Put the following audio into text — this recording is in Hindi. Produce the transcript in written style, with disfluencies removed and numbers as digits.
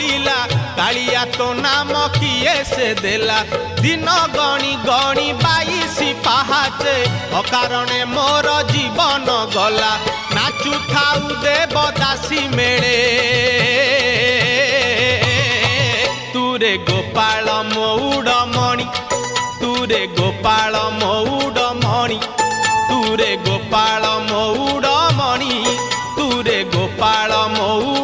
बोलिला कालिया तो नाम किए से देला दिन गणी गणी 22 पाहाचे अकारणे मोर जीवन गला नाचु थाउ देवदासी मेले तुरे गोपाल मौड़मणि तुरे गोपाल मौड़मणि तुरे गोपाल मौड़मणि तुरे गोपाल मौड़